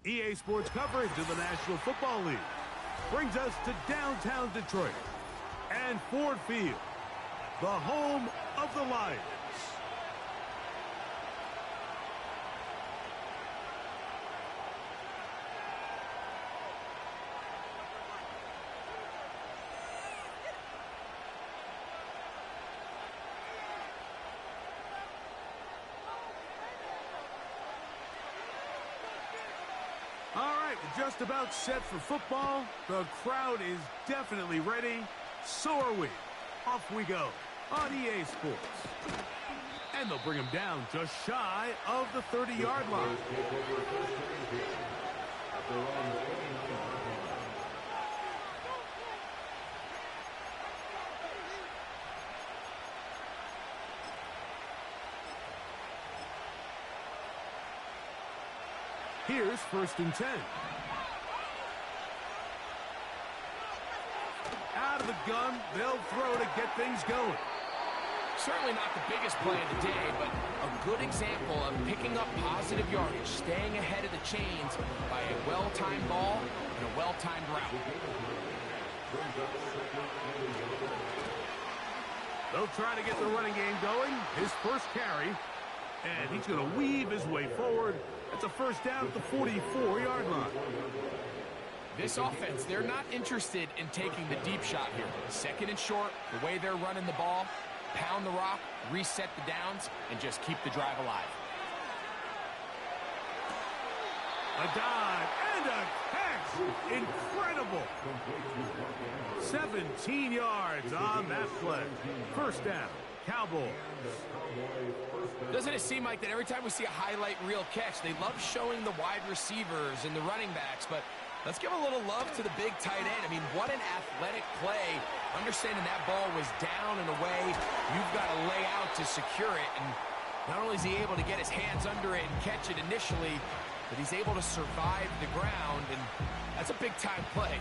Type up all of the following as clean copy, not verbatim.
EA Sports coverage of the National Football League brings us to downtown Detroit and Ford Field, the home of the Lions. All right, just about set for football. The crowd is definitely ready. So are we. Off we go on EA Sports. And they'll bring him down just shy of the 30-yard line. Here's 1st and 10. Out of the gun, they'll throw to get things going. Certainly not the biggest play of the day, but a good example of picking up positive yardage, staying ahead of the chains by a well-timed ball and a well-timed route. They'll try to get the running game going. His first carry, and he's going to weave his way forward. That's a first down at the 44-yard line. This offense, they're not interested in taking the deep shot here. 2nd and short, the way they're running the ball, pound the rock, reset the downs, and just keep the drive alive. A dive and a catch. Incredible. 17 yards on that play. First down, Cowboys. Doesn't it seem like that every time we see a highlight reel catch, they love showing the wide receivers and the running backs, but let's give a little love to the big tight end. I mean, what an athletic play. Understanding that ball was down and away, you've got to lay out to secure it, and not only is he able to get his hands under it and catch it initially, but he's able to survive the ground, and that's a big-time play.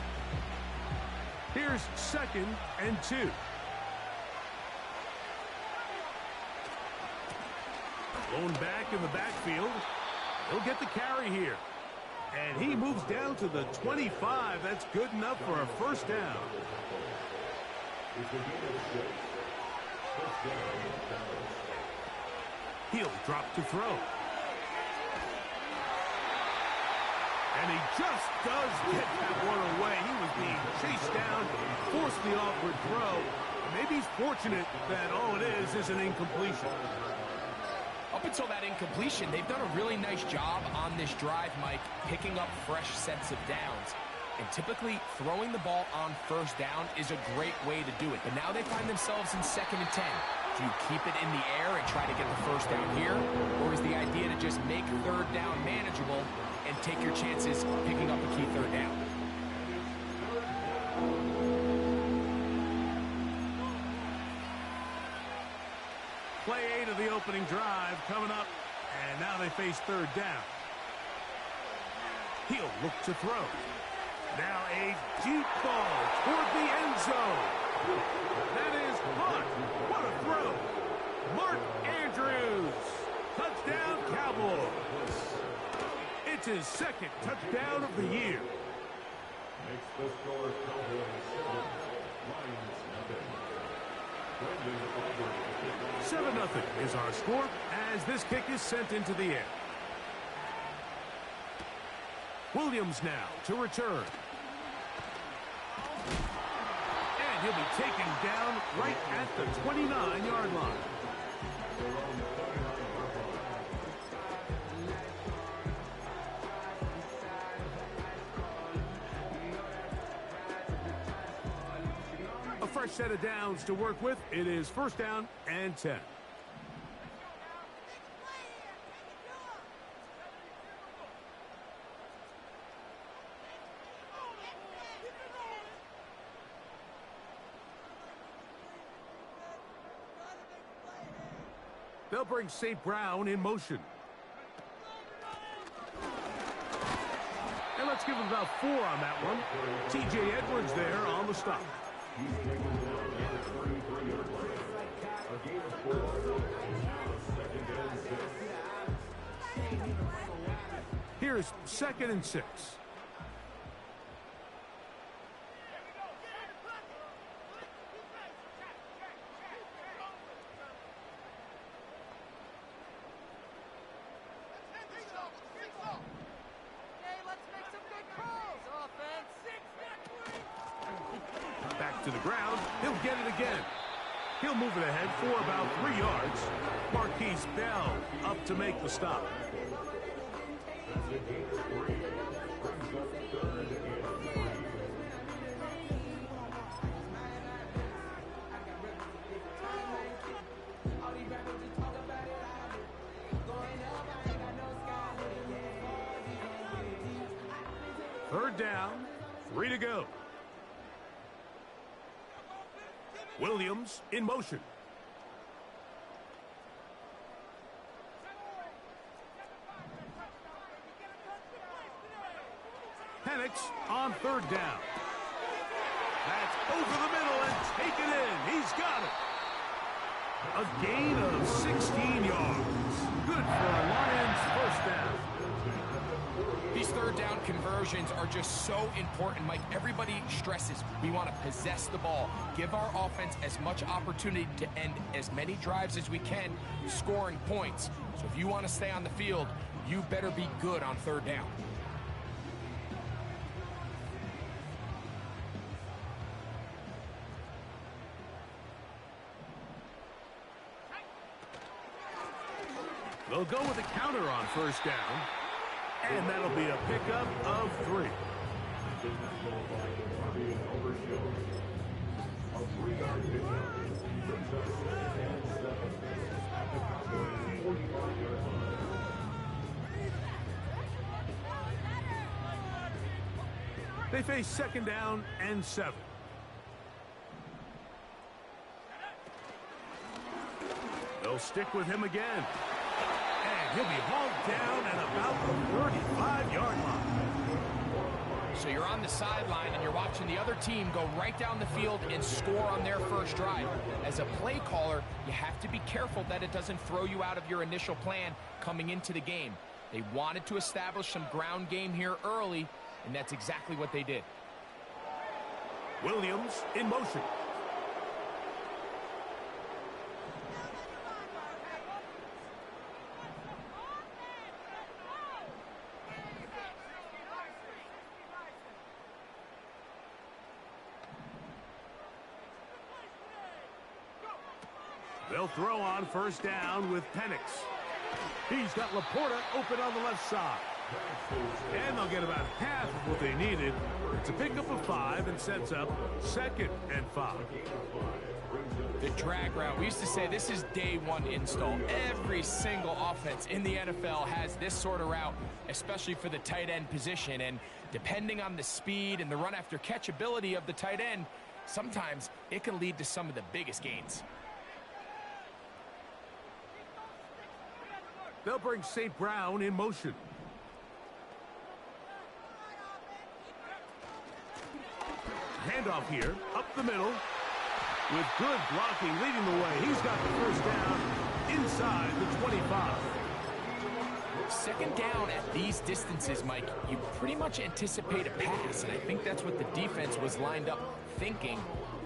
Here's 2nd and 2. Blown back in the backfield. He'll get the carry here. And he moves down to the 25. That's good enough for a first down. He'll drop to throw. And he just does get that one away. He was being chased down, forced the awkward throw. Maybe he's fortunate that all it is an incompletion. Up until that incompletion, they've done a really nice job on this drive, Mike, picking up fresh sets of downs. And typically, throwing the ball on first down is a great way to do it. But now they find themselves in 2nd and 10. Do you keep it in the air and try to get the first down here? Or is the idea to just make 3rd down manageable and take your chances picking up a key 3rd down? Play 8 of the opening drive coming up, and now they face 3rd down. He'll look to throw. Now a deep ball toward the end zone. That is caught. What a throw. Mark Andrews. Touchdown, Cowboys. It's his 2nd touchdown of the year. Makes the score Cowboys 7-0 is our score as this kick is sent into the air. Williams now to return. And he'll be taken down right at the 29-yard line. A fresh set of downs to work with. It is 1st down and 10. They'll bring St. Brown in motion. And let's give him about 4 on that one. T.J. Edwards there on the stop. Here's 2nd and 6. Back to the ground. He'll get it again. He'll move it ahead for about 3 yards. Marquise Bell up to make the stop. Third down, 3 to go. Williams in motion. Penix on 3rd down. That's over the middle and taken in. He's got it. A gain of 16 yards. Good for a Lions 1st down. These 3rd down conversions are just so important, Mike. Everybody stresses we want to possess the ball, give our offense as much opportunity to end as many drives as we can, scoring points. So if you want to stay on the field, you better be good on 3rd down. They'll go with a counter on 1st down. And that'll be a pickup of 3. They face 2nd down and 7. They'll stick with him again. He'll be hauled down at about the 35-yard line. So you're on the sideline and you're watching the other team go right down the field and score on their first drive. As a play caller, you have to be careful that it doesn't throw you out of your initial plan coming into the game. They wanted to establish some ground game here early, and that's exactly what they did. Williams in motion. They'll throw on 1st down with Penix. He's got Laporta open on the left side. And they'll get about half of what they needed. It's a pickup of 5 and sets up 2nd and 5. The drag route. We used to say this is day 1 install. Every single offense in the NFL has this sort of route, especially for the tight end position. And depending on the speed and the run after catch ability of the tight end, sometimes it can lead to some of the biggest gains. They'll bring St. Brown in motion. Handoff here, up the middle. With good blocking leading the way. He's got the 1st down inside the 25. 2nd down at these distances, Mike, you pretty much anticipate a pass, and I think that's what the defense was lined up thinking.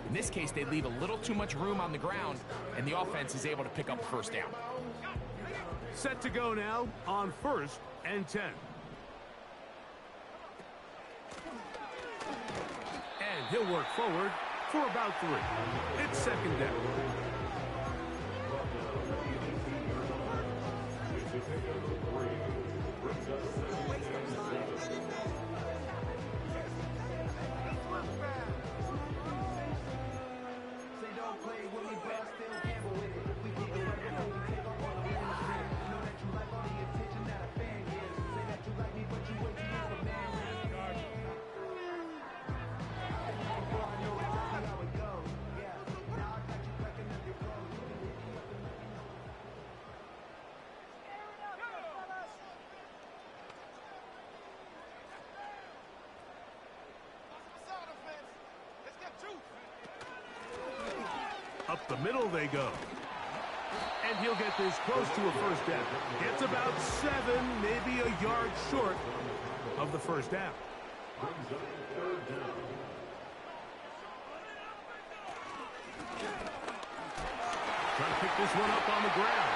In this case, they leave a little too much room on the ground, and the offense is able to pick up a 1st down. Set to go now on 1st and 10. And he'll work forward for about 3. It's 2nd down. Up the middle they go. And he'll get this close to a first down. Gets about 7, maybe a yard short of the first down. Brings up third down. Trying to pick this one up on the ground.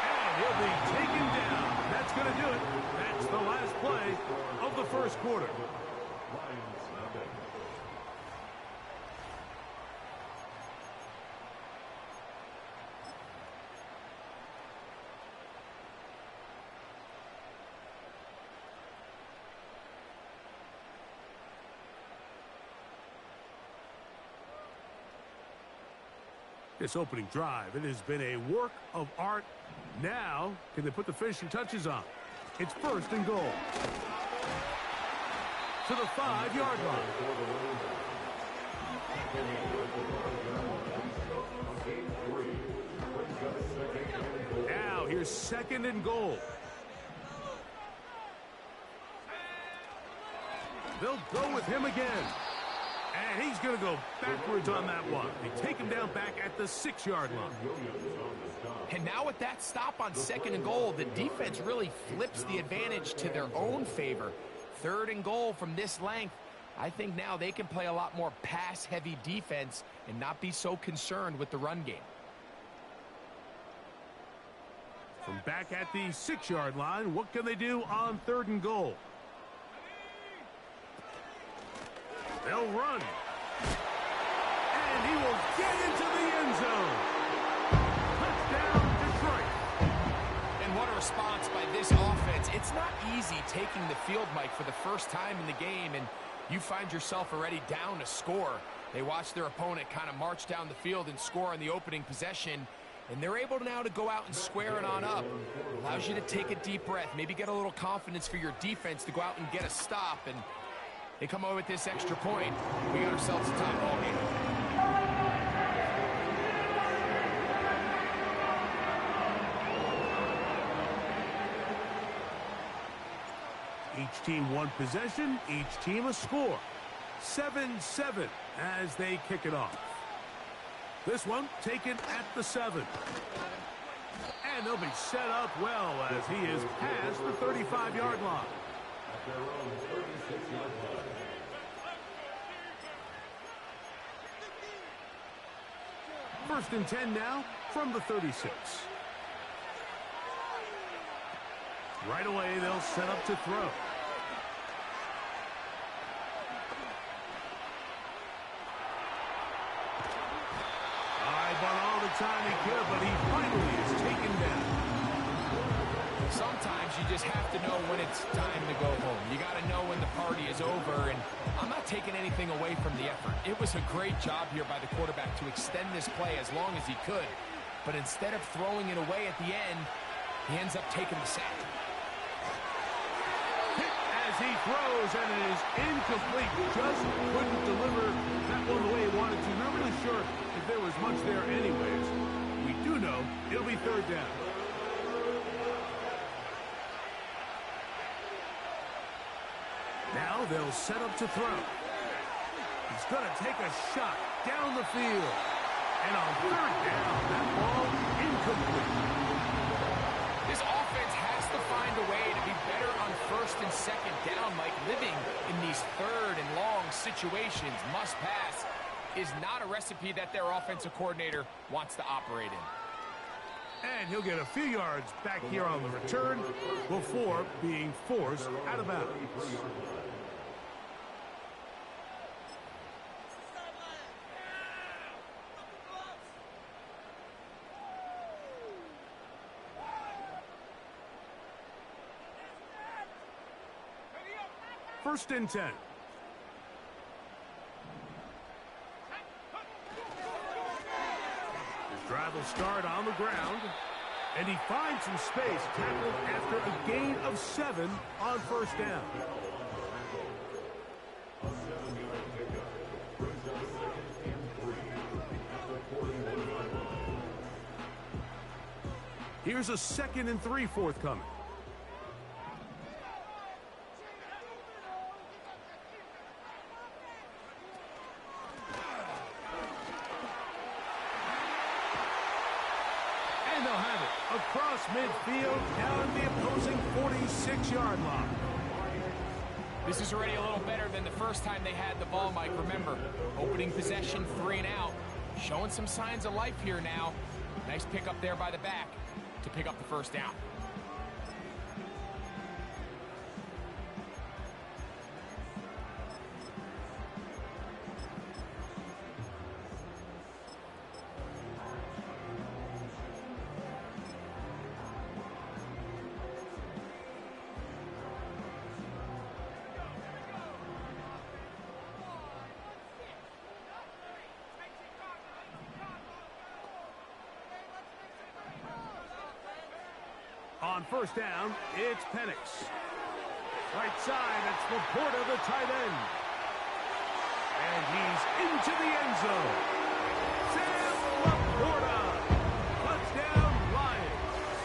And he'll be taken down. That's going to do it. That's the last play of the first quarter. Lions nothing. This opening drive, it has been a work of art. Now, can they put the finishing touches on? It's first and goal. To the 5-yard line. Now, here's second and goal. They'll go with him again. And he's going to go backwards on that one. They take him down back at the 6-yard line. And now with that stop on second and goal, the defense really flips the advantage to their own favor. Third and goal from this length. I think now they can play a lot more pass-heavy defense and not be so concerned with the run game. From back at the 6-yard line, what can they do on third and goal? They'll run. And he will get into the end zone. Touchdown, Detroit. And what a response by this offense. It's not easy taking the field, Mike, for the first time in the game, and you find yourself already down a score. They watch their opponent kind of march down the field and score on the opening possession, and they're able now to go out and square it on up. Allows you to take a deep breath, maybe get a little confidence for your defense to go out and get a stop, and they come away with this extra point. We got ourselves a tie ball game. Each team one possession, each team a score. 7-7 as they kick it off. This one taken at the 7. And they'll be set up well as he is past the 35-yard line. At their own 36-yard line. First and 10 now from the 36. Right away, they'll set up to throw. Bought all the time he could, but he finally is taken down. Sometimes you just have to know when it's time to go home. You got to know when the party is over, and I'm not taking anything away from the effort. It was a great job here by the quarterback to extend this play as long as he could, but instead of throwing it away at the end, he ends up taking the sack. Hit as he throws, and it is incomplete. Just couldn't deliver that one the way he wanted to. Not really sure if there was much there anyways. We do know it'll be third down. Now they'll set up to throw. He's going to take a shot down the field. And on third down, that ball incomplete. This offense has to find a way to be better on first and second down, Mike. Living in these third and long situations, must pass, is not a recipe that their offensive coordinator wants to operate in. And he'll get a few yards back here on the return before being forced out of bounds. First and 10. Drive will start on the ground, and he finds some space, tackled after a gain of 7 on first down. A 7-yard pickup brings up second and 3 at the 41-yard line. Here's a 2nd and 3 forthcoming. across midfield, down the opposing 46-yard line. This is already a little better than the first time they had the ball, Mike. Remember, opening possession, 3 and out. Showing some signs of life here now. Nice pick up there by the back to pick up the first down. On first down, it's Penix. Right side, it's Laporta, the tight end. And he's into the end zone. Sam Laporta. Touchdown, Lions.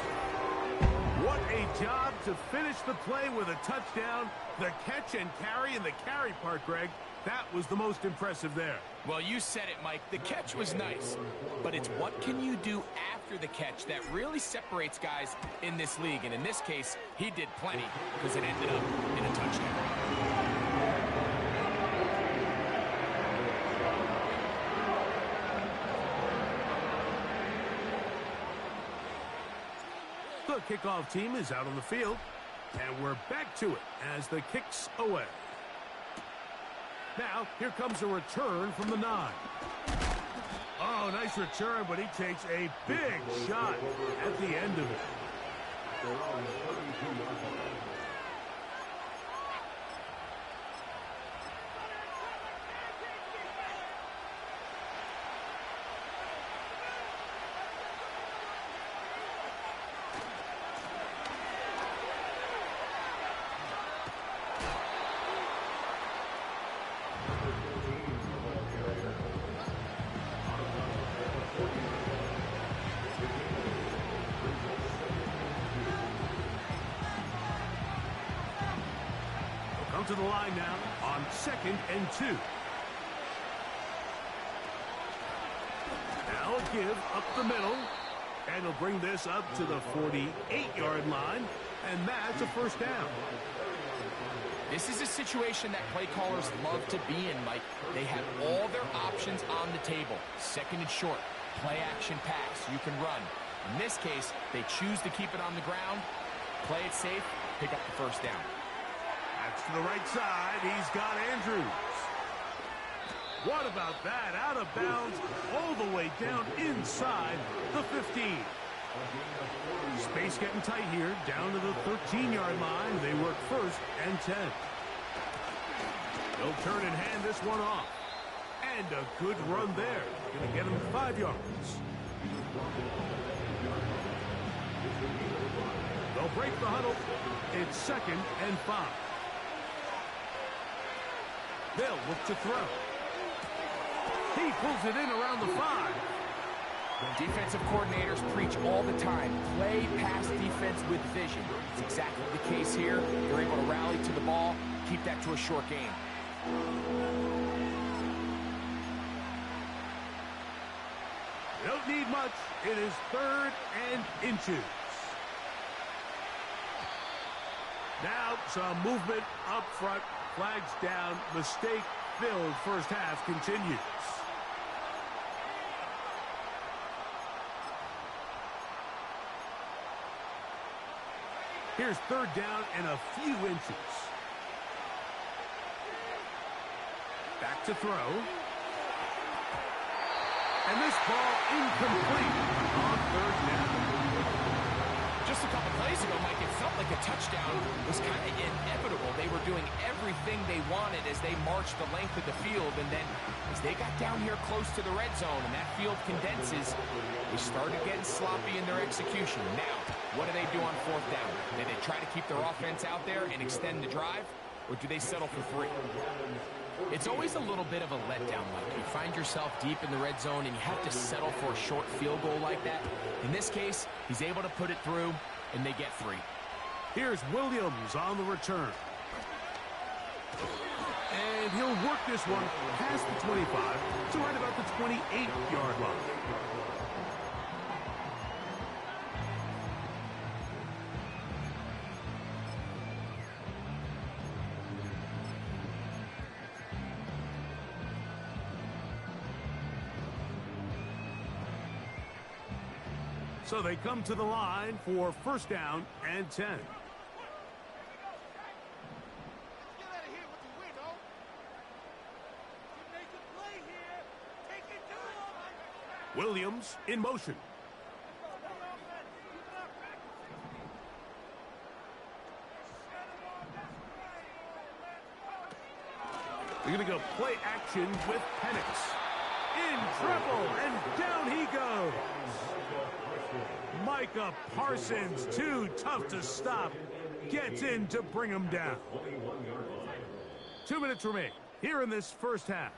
What a job to finish the play with a touchdown. The catch and carry, and the carry part, Greg, that was the most impressive there. Well, you said it, Mike. The catch was nice, but it's what can you do after the catch that really separates guys in this league. And in this case, he did plenty because it ended up in a touchdown. The kickoff team is out on the field, and we're back to it as the kick's away. Now, here comes a return from the 9. Oh, nice return, but he takes a big shot at the end of it. Come to the line now on 2nd and 2. Now a give up the middle, and he'll bring this up to the 48-yard line, and that's a first down. This is a situation that play callers love to be in, Mike. They have all their options on the table. 2nd and short, play action pass, you can run. In this case, they choose to keep it on the ground, play it safe, pick up the first down. That's to the right side. He's got Andrews. What about that? Out of bounds all the way down inside the 15. Space getting tight here. Down to the 13-yard line. They work 1st and 10. They'll turn and hand this one off. And a good run there. Going to get him 5 yards. They'll break the huddle. It's 2nd and 5. They'll look to throw. He pulls it in around the 5. Defensive coordinators preach all the time, play pass defense with vision. It's exactly the case here. They're able to rally to the ball, keep that to a short game. They don't need much. It is 3rd and inches. Now some movement up front. Flags down. Mistake-filled first half continues. Here's 3rd down and a few inches. Back to throw. And this ball incomplete on 3rd down. Just a couple plays ago, Mike, it felt like a touchdown was kind of inevitable. They were doing everything they wanted as they marched the length of the field, and then as they got down here close to the red zone and that field condenses, they started getting sloppy in their execution. Now, what do they do on 4th down? Do they try to keep their offense out there and extend the drive, or do they settle for 3? It's always a little bit of a letdown, Mike. You find yourself deep in the red zone and you have to settle for a short field goal like that. In this case, he's able to put it through, and they get 3. Here's Williams on the return. And he'll work this one past the 25 to right about the 28-yard line. So they come to the line for first down and 10. Williams in motion. They're going to go play action with Penix. In trouble, and down he goes. Micah Parsons, too tough to stop, gets in to bring him down. 2 minutes remain here in this first half.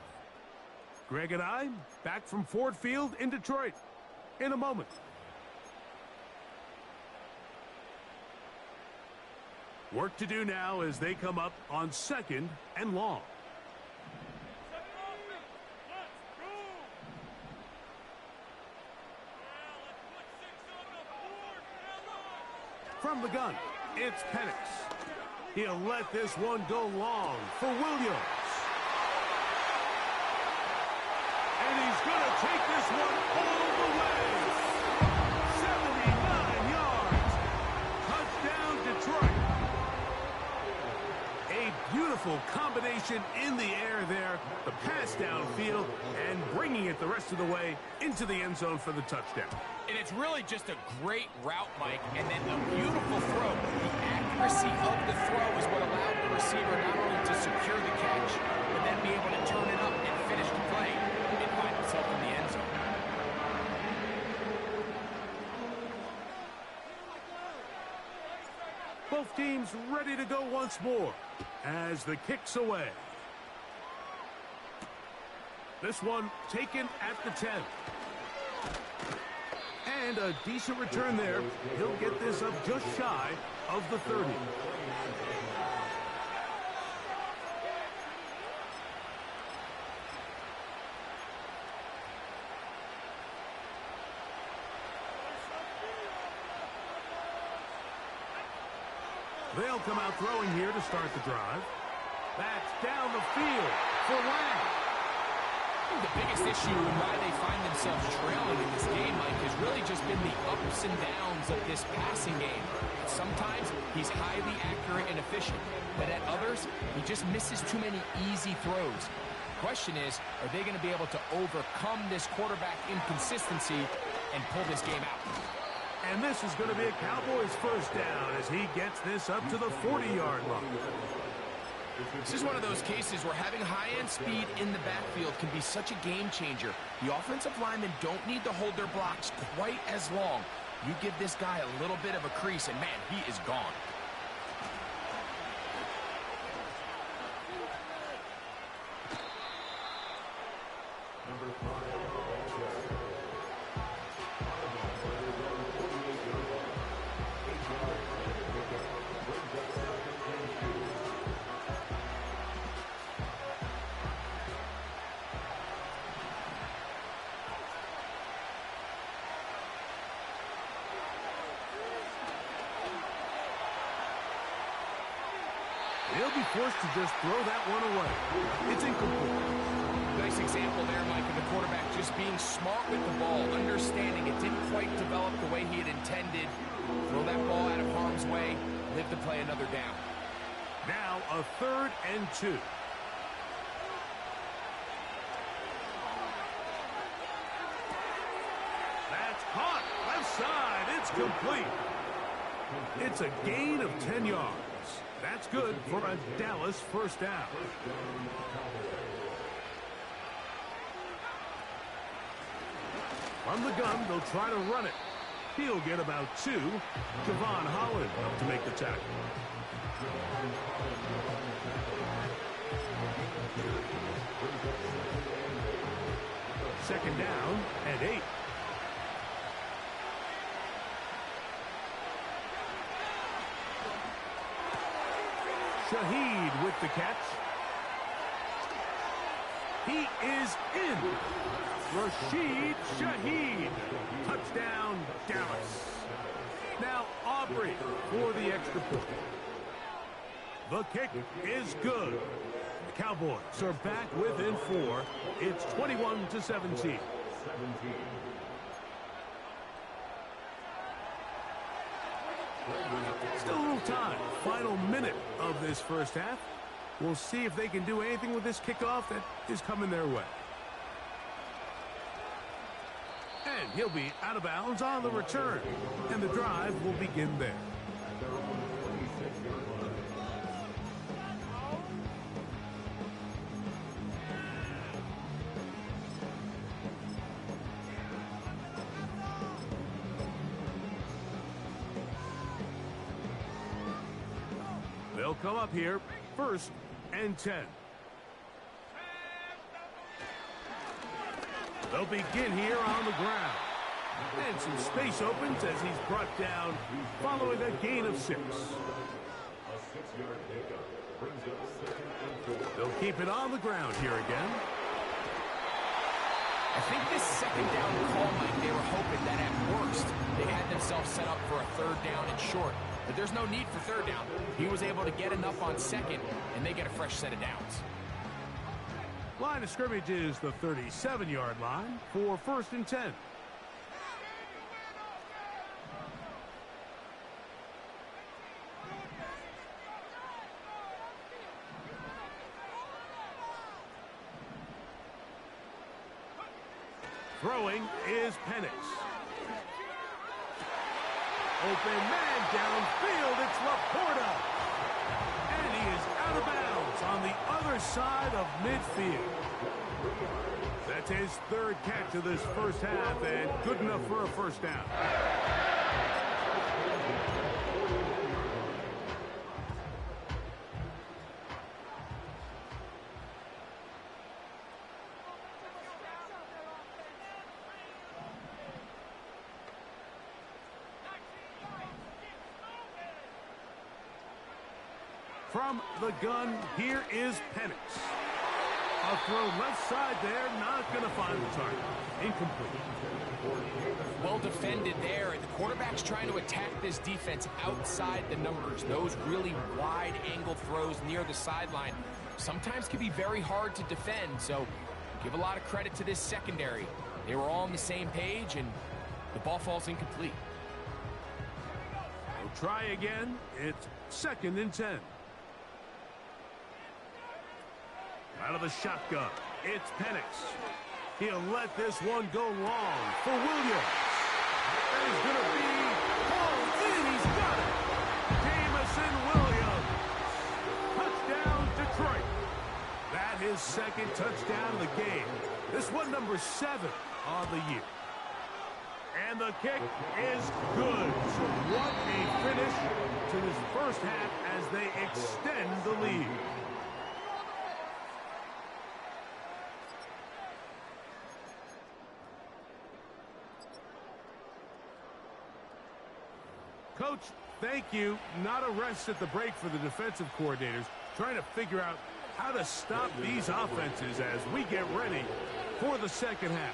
Greg and I back from Ford Field in Detroit in a moment. Work to do now as they come up on 2nd and long. From the gun, it's Penix. He'll let this one go long for Williams. And he's going to take this one all the way. 79 yards. Touchdown, Detroit. A beautiful combination in the air there. The pass downfield and bringing it the rest of the way into the end zone for the touchdown. And it's really just a great route, Mike, and then a beautiful throw. The accuracy of the throw is what allowed the receiver not only to secure the catch, but then be able to turn it up and finish the play and find himself in the end zone. Both teams ready to go once more as the kick's away. This one taken at the 10. And a decent return there. He'll get this up just shy of the 30. They'll come out throwing here to start the drive. That's down the field for Lang. The biggest issue and why they find themselves trailing in this game, Mike, has really just been the ups and downs of this passing game. Sometimes he's highly accurate and efficient, but at others, he just misses too many easy throws. The question is, are they going to be able to overcome this quarterback inconsistency and pull this game out? And this is going to be a Cowboys first down as he gets this up to the 40-yard line. This is one of those cases where having high-end speed in the backfield can be such a game changer. The offensive linemen don't need to hold their blocks quite as long. You give this guy a little bit of a crease, and man, he is gone. Number 5. They'll be forced to just throw that one away. It's incomplete. Nice example there, Mike, of the quarterback just being smart with the ball, understanding it didn't quite develop the way he had intended. Throw that ball out of harm's way, live to play another down. Now a 3rd and 2. That's caught. Left side. It's complete. It's a gain of 10 yards. That's good for a Dallas first down. From the gun, they'll try to run it. He'll get about 2. Javon Holland up to make the tackle. Second down and 8. Shaheed with the catch. He is in. Rashid Shaheed. Touchdown, Dallas. Now Aubrey for the extra point. The kick is good. The Cowboys are back within 4. It's 21-17. Still a little time. Final minute of this first half. We'll see if they can do anything with this kickoff that is coming their way. And he'll be out of bounds on the return. And the drive will begin there. They'll come up here, 1st and 10. They'll begin here on the ground. And some space opens as he's brought down following a gain of 6. A 6-yard pickup brings up 2nd and 4. They'll keep it on the ground here again. I think this 2nd down call, Mike, they were hoping that at worst they had themselves set up for a 3rd down and short. But there's no need for 3rd down. He was able to get enough on 2nd, and they get a fresh set of downs. Line of scrimmage is the 37-yard line for 1st and 10. Throwing is Penix. Open man downfield, it's Laporta. And he is out of bounds on the other side of midfield. That's his 3rd catch of this first half and good enough for a 1st down. From the gun, here is Penix. A throw left side there, not going to find the target. Incomplete. Well defended there, and the quarterback's trying to attack this defense outside the numbers. Those really wide angle throws near the sideline sometimes can be very hard to defend, so give a lot of credit to this secondary. They were all on the same page, and the ball falls incomplete. We'll try again. It's 2nd and 10. Out of the shotgun, it's Penix. He'll let this one go long for Williams. That is going to be hauled in. He's got it. Jamison Williams. Touchdown, Detroit. That is 2nd touchdown of the game. This one number 7 on the year. And the kick is good. So what a finish to this first half as they extend the lead. Coach, thank you. Not a rest at the break for the defensive coordinators, trying to figure out how to stop these offenses as we get ready for the 2nd half.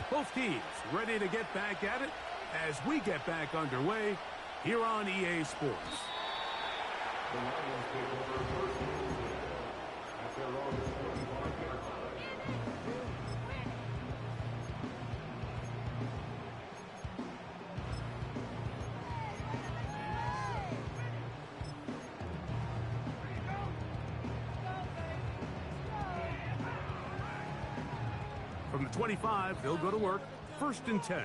Both teams ready to get back at it as we get back underway here on EA Sports. The Lions take over 1st and 10 at their own 25-yard line. From the 25, they'll go to work. 1st and 10.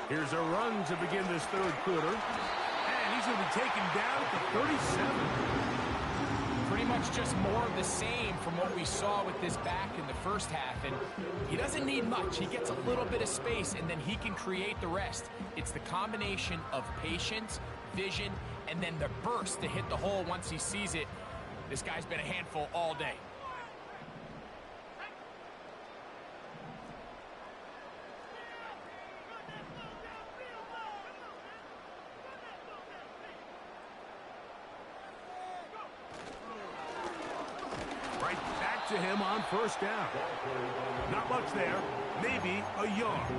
Here's a run to begin this 3rd quarter. And he's going to be taken down at the 37. Pretty much just more of the same from what we saw with this back in the first half. And he doesn't need much. He gets a little bit of space, and then he can create the rest. It's the combination of patience, vision, and then the burst to hit the hole once he sees it. This guy's been a handful all day. Right back to him on 1st down. Not much there. Maybe a yard.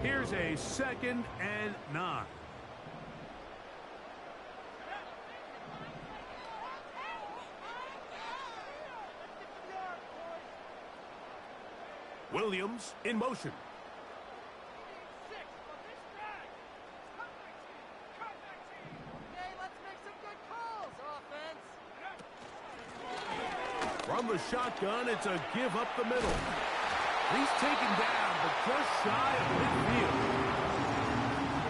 Here's a 2nd and 9. Williams in motion. From the shotgun, it's a give up the middle. He's taken down, but just shy of midfield.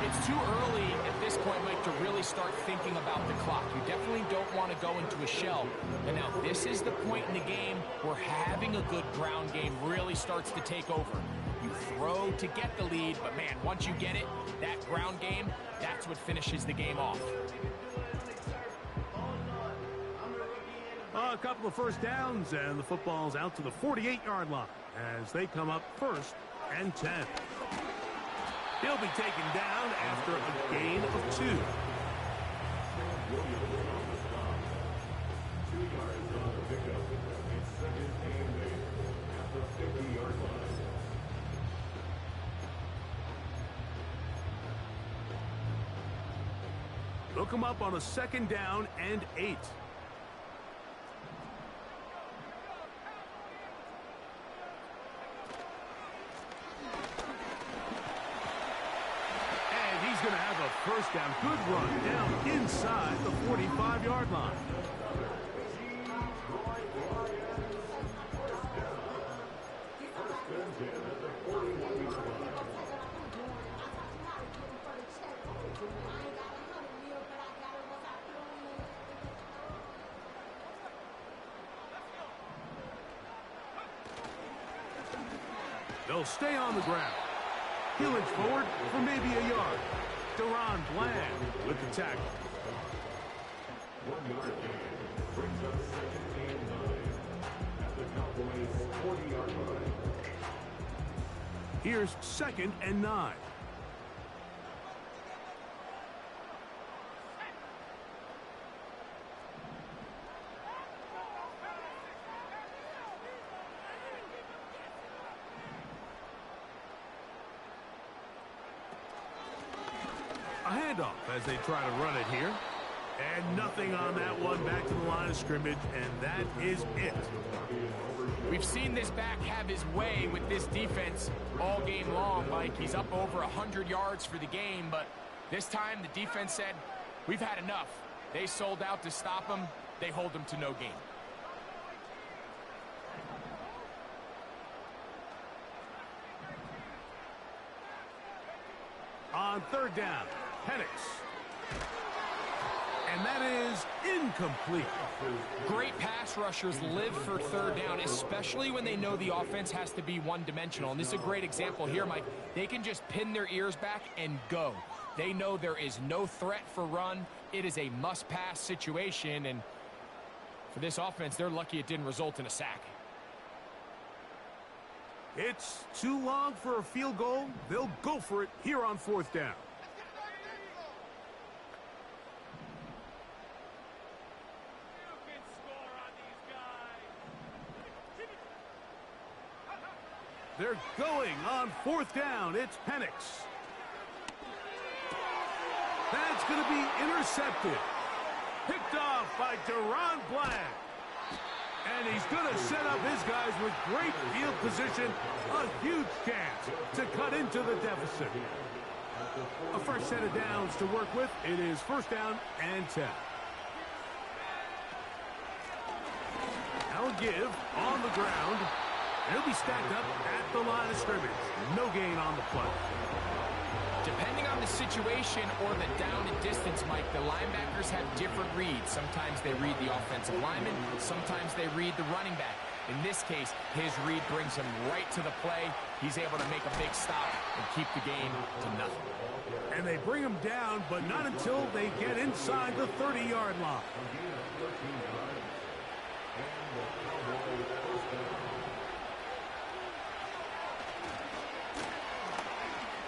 It's too early at this point, Mike, to really start thinking about the clock. You definitely don't want to go into a shell. And now this is the point in the game where having a good ground game really starts to take over. You throw to get the lead, but man, once you get it, that ground game, that's what finishes the game off. A couple of first downs, and the football's out to the 48-yard line as they come up 1st and 10. He'll be taken down after a gain of 2. 2 yards on the pickup. It's 2nd and 8 at the 50-yard line. They'll come up on a 2nd down and 8. Going to have a first down. Good run down inside the 45-yard line. They'll stay on the ground. He'll inch forward for maybe a yard. Deron Bland with the tackle. 1 yard gain brings up 2nd and 9 at the Cowboys 40-yard line. Here's 2nd and 9. A handoff as they try to run it here. And nothing on that one, back to the line of scrimmage, and that is it. We've seen this back have his way with this defense all game long, Mike. He's up over 100 yards for the game, but this time the defense said, we've had enough. They sold out to stop him. They hold him to no gain. On 3rd down, Penix. And that is incomplete. Great pass rushers live for 3rd down, especially when they know the offense has to be one-dimensional. And this is a great example here, Mike. They can just pin their ears back and go. They know there is no threat for run. It is a must-pass situation. And for this offense, they're lucky it didn't result in a sack. It's too long for a field goal. They'll go for it here on 4th down. They're going on 4th down. It's Penix. That's going to be intercepted. Picked off by Deron Bland. And he's going to set up his guys with great field position. A huge chance to cut into the deficit. A fresh set of downs to work with. It is 1st down and 10. Now a give on the ground. He'll be stacked up at the line of scrimmage. No gain on the play. Depending on the situation or the down and distance, Mike, the linebackers have different reads. Sometimes they read the offensive lineman. Sometimes they read the running back. In this case, his read brings him right to the play. He's able to make a big stop and keep the game to nothing. And they bring him down, but not until they get inside the 30-yard line.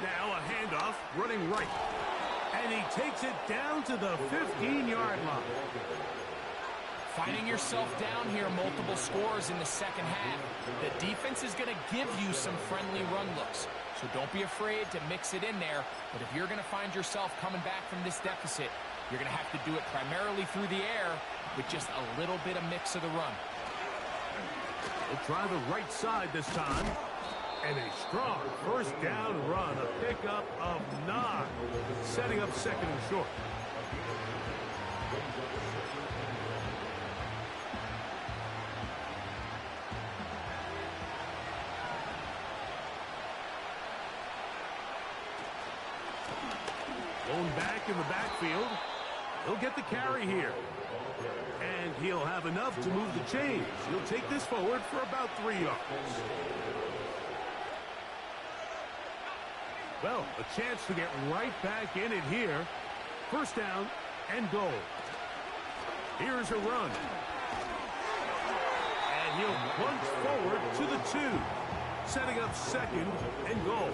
Now a handoff running right. And he takes it down to the 15-yard line. Finding yourself down here, multiple scores in the 2nd half. The defense is going to give you some friendly run looks. So don't be afraid to mix it in there. But if you're going to find yourself coming back from this deficit, you're going to have to do it primarily through the air with just a little bit of mix of the run. We'll try the right side this time. And a strong first down run, a pickup of 9, setting up second and short. Going back in the backfield. He'll get the carry here. And he'll have enough to move the chains. He'll take this forward for about 3 yards. Well, a chance to get right back in it here. First down and goal. Here's a run. And he'll punch forward to the 2, setting up second and goal.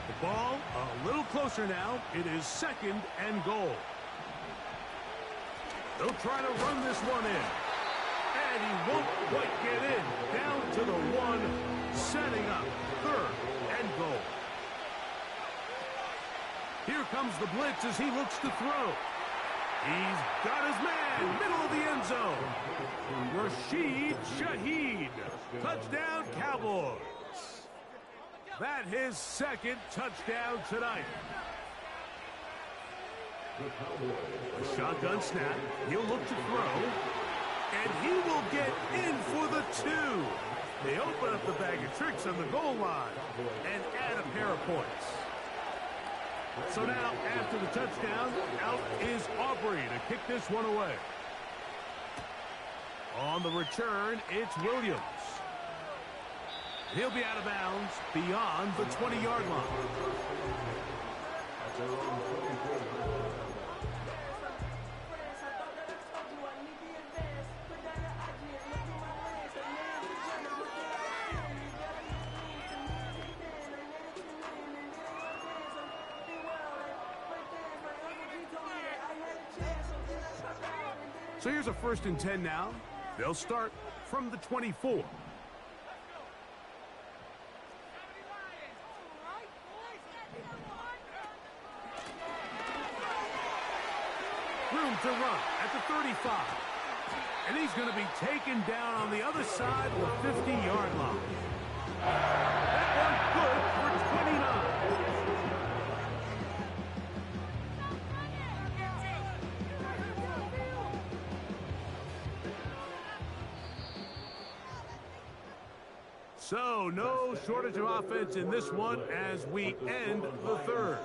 The ball a little closer now. It is second and goal. They'll try to run this one in. And he won't quite get in. Down to the 1, setting up third and goal. Here comes the blitz as he looks to throw. He's got his man, middle of the end zone. Rashid Shaheed. Touchdown, Cowboys. That his second touchdown tonight. A shotgun snap. He'll look to throw. And he will get in for the 2. They open up the bag of tricks on the goal line and add a pair of points. So now, after the touchdown, out is Aubrey to kick this one away. On the return, it's Williams. He'll be out of bounds beyond the 20-yard line. So here's a 1st and 10 now. They'll start from the 24. Room to run at the 35. And he's going to be taken down on the other side of the 50-yard line. That one good for 29. So, no shortage of offense in this one as we end the third.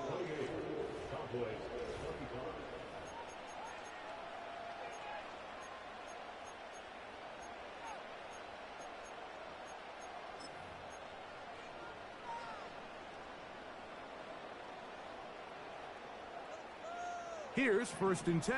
Here's 1st and 10.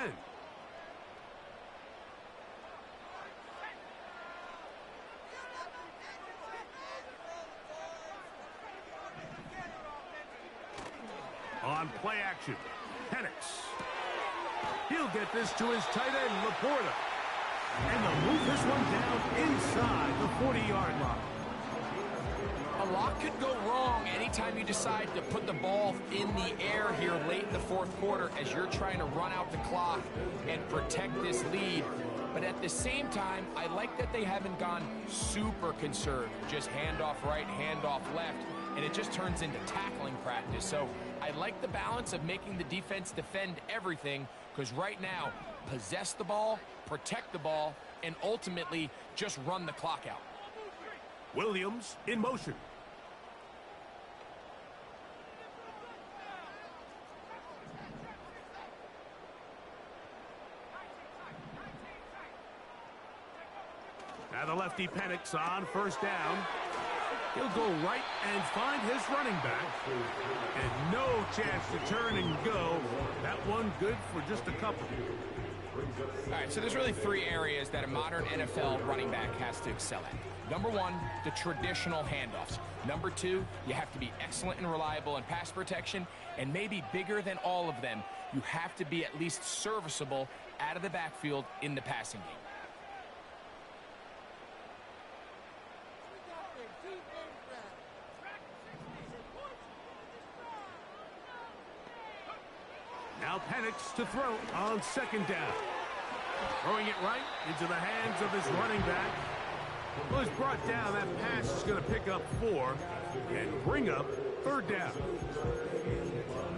On play action, Penix. He'll get this to his tight end, Laporta. And they'll move this one down inside the 40-yard line. A lot could go wrong anytime you decide to put the ball in the air here late in the 4th quarter as you're trying to run out the clock and protect this lead. But at the same time, I like that they haven't gone super conservative. Just handoff right, handoff left, and it just turns into tackling practice. So I like the balance of making the defense defend everything, because right now, possess the ball, protect the ball, and ultimately just run the clock out. Williams in motion. Now the lefty Penix on 1st down. He'll go right and find his running back. And no chance to turn and go. That one good for just a couple. All right, so there's really 3 areas that a modern NFL running back has to excel at. Number 1, the traditional handoffs. Number 2, you have to be excellent and reliable in pass protection. And maybe bigger than all of them, you have to be at least serviceable out of the backfield in the passing game. Now panics to throw on second down. Throwing it right into the hands of his running back. Well, he's brought down. That pass is going to pick up 4 and bring up third down.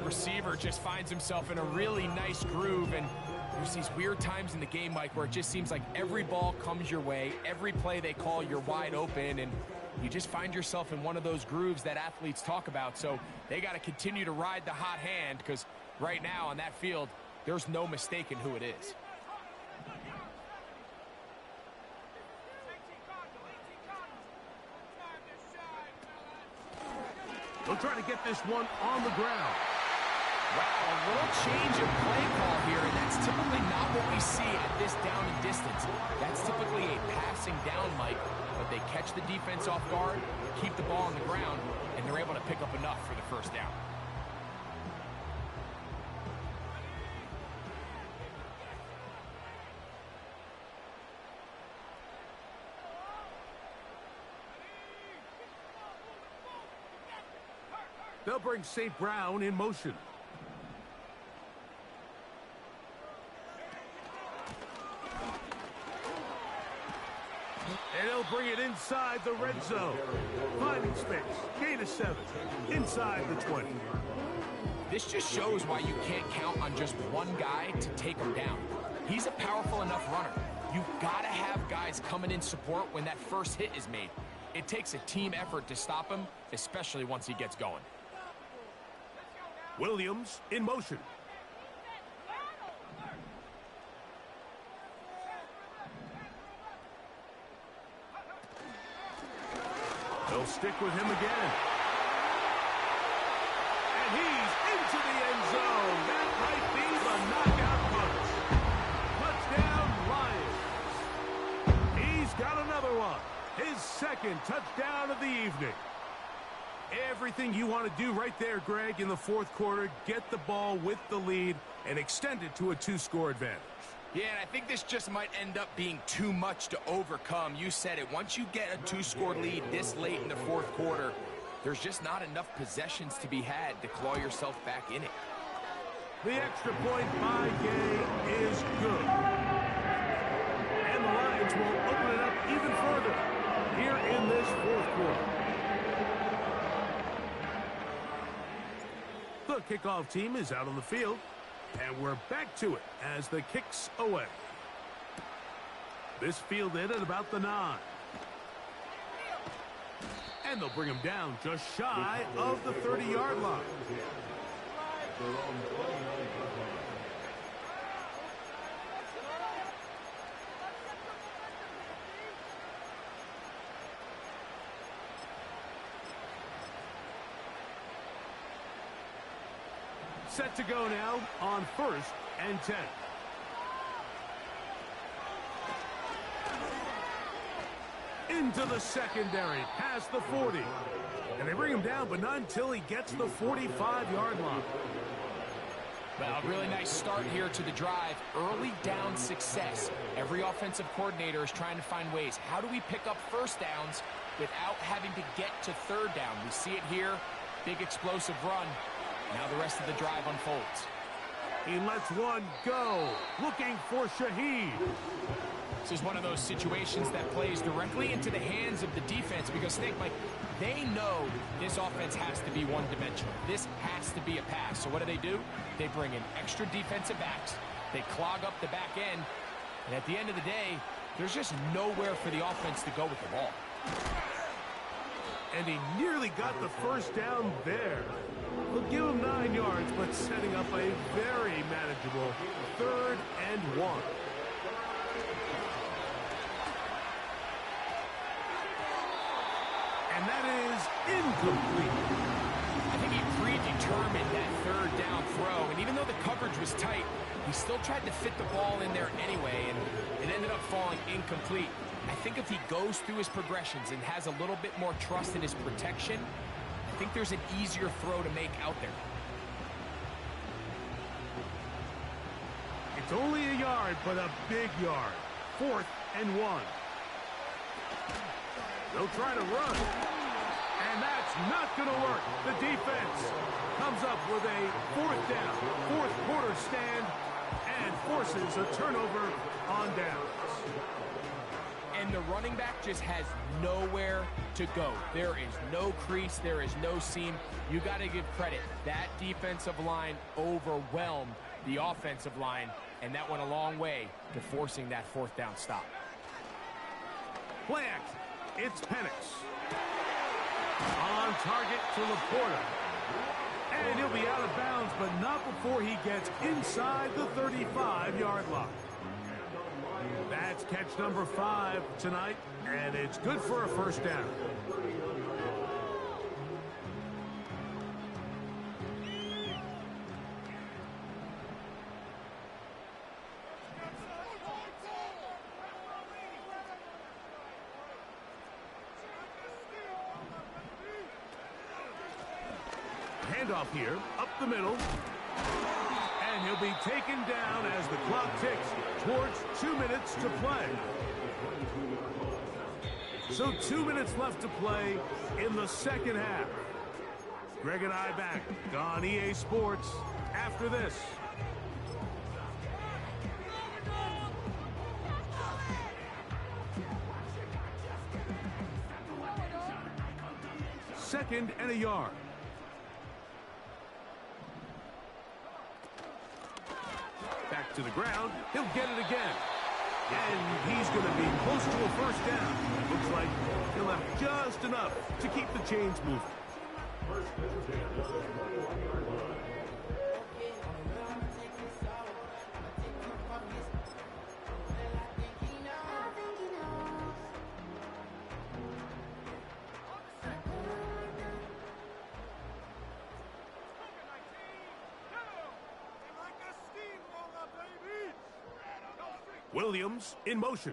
Receiver just finds himself in a really nice groove, and there's these weird times in the game, Mike, where it just seems like every ball comes your way, every play they call, you're wide open, and you just find yourself in one of those grooves that athletes talk about. So they got to continue to ride the hot hand, because right now on that field, there's no mistaking who it is. They'll try to get this one on the ground. Wow, a little change of play call here, and that's typically not what we see at this down and distance. That's typically a passing down, Mike, but they catch the defense off guard, keep the ball on the ground, and they're able to pick up enough for the first down. They'll bring St. Brown in motion. And he'll bring it inside the red zone. Finding space. Gain of 7. Inside the 20. This just shows why you can't count on just one guy to take him down. He's a powerful enough runner. You've got to have guys coming in support when that first hit is made. It takes a team effort to stop him, especially once he gets going. Williams in motion. They'll stick with him again. And he's into the end zone. That might be the knockout punch. Touchdown, Lions. He's got another one. His second touchdown of the evening. Everything you want to do right there, Greg, in the fourth quarter. Get the ball with the lead and extend it to a 2-score advantage. Yeah, and I think this just might end up being too much to overcome. You said it. Once you get a 2-score lead this late in the fourth quarter, there's just not enough possessions to be had to claw yourself back in it. The extra point by Gay is good. And the Lions will open it up even further here in this fourth quarter. The kickoff team is out on the field, and we're back to it as the kicks away. This fielded at about the 9. And they'll bring him down just shy of the 30-yard line. Set to go now on 1st and 10. Into the secondary, past the 40. And they bring him down, but not until he gets the 45-yard line. Well, a really nice start here to the drive. Early down success. Every offensive coordinator is trying to find ways. How do we pick up first downs without having to get to third down? We see it here. Big explosive run. Now the rest of the drive unfolds. He lets one go, looking for Shaheed. This is one of those situations that plays directly into the hands of the defense because, think, like, they know this offense has to be one-dimensional. This has to be a pass. So what do? They bring in extra defensive backs. They clog up the back end. And at the end of the day, there's just nowhere for the offense to go with the ball. And he nearly got the first down there. We'll give him 9 yards, but setting up a very manageable 3rd and 1. And that is incomplete. I think he predetermined that 3rd down throw, and even though the coverage was tight, he still tried to fit the ball in there anyway, and it ended up falling incomplete. I think if he goes through his progressions and has a little bit more trust in his protection, I think there's an easier throw to make out there. It's only a yard, but a big yard. 4th and 1. They'll try to run. And that's not going to work. The defense comes up with a fourth down, fourth quarter stand, and forces a turnover on downs. And the running back just has nowhere to go. There is no crease. There is no seam. You got to give credit. That defensive line overwhelmed the offensive line, and that went a long way to forcing that fourth down stop. Play action. It's Penix. On target to Laporta. And he'll be out of bounds, but not before he gets inside the 35-yard line. That's catch number 5 tonight, and it's good for a first down. Handoff here, up the middle. And he'll be taken down as the clock ticks towards 2 minutes to play. So 2 minutes left to play in the second half. Greg and I back on EA Sports after this. Second and a yard. Back to the ground. He'll get it again. And he's going to be close to a first down. Looks like he'll have just enough to keep the chains moving. Williams in motion.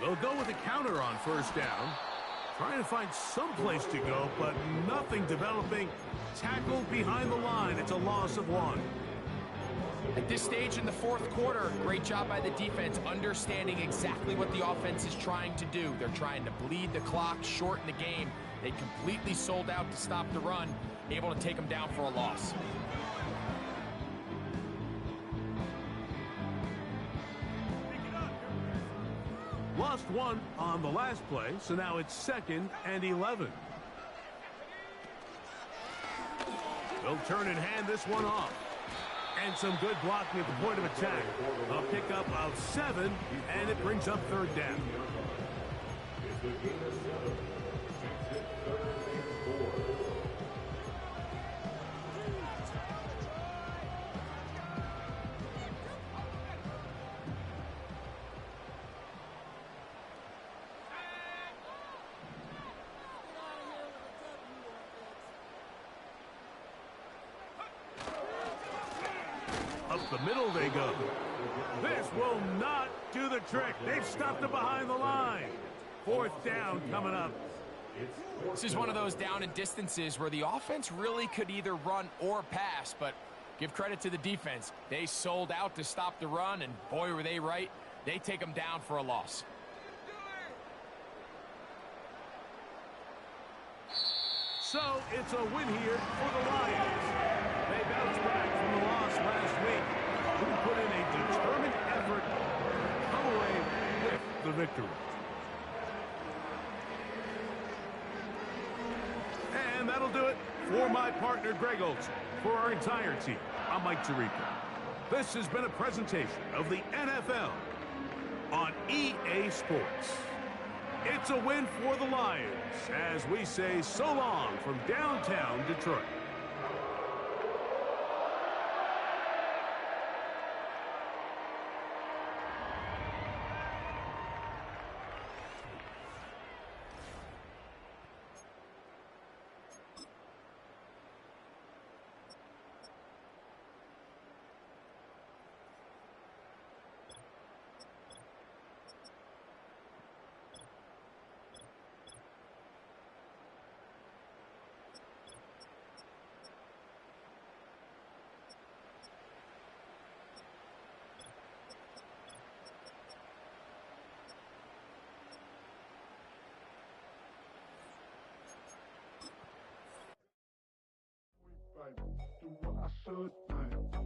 They'll go with a counter on first down. Trying to find some place to go, but nothing developing. Tackled behind the line. It's a loss of 1. At this stage in the fourth quarter, great job by the defense understanding exactly what the offense is trying to do. They're trying to bleed the clock, shorten the game. They completely sold out to stop the run, able to take them down for a loss. Lost 1 on the last play, so now it's 2nd and 11. They'll turn and hand this one off. And some good blocking at the point of attack. A pickup of 7, and it brings up third down. Up the middle they go. This will not do the trick. They've stopped it behind the line. Fourth down coming up. This is one of those down and distances where the offense really could either run or pass, but give credit to the defense. They sold out to stop the run, and boy, were they right. They take them down for a loss. So it's a win here for the Lions. They bounced back from the loss last week. Who put in a determined effort to come away with the victory. And that'll do it for my partner, Greg Olson. For our entire team, I'm Mike Tirico. This has been a presentation of the NFL on EA Sports. It's a win for the Lions as we say so long from downtown Detroit. so tight.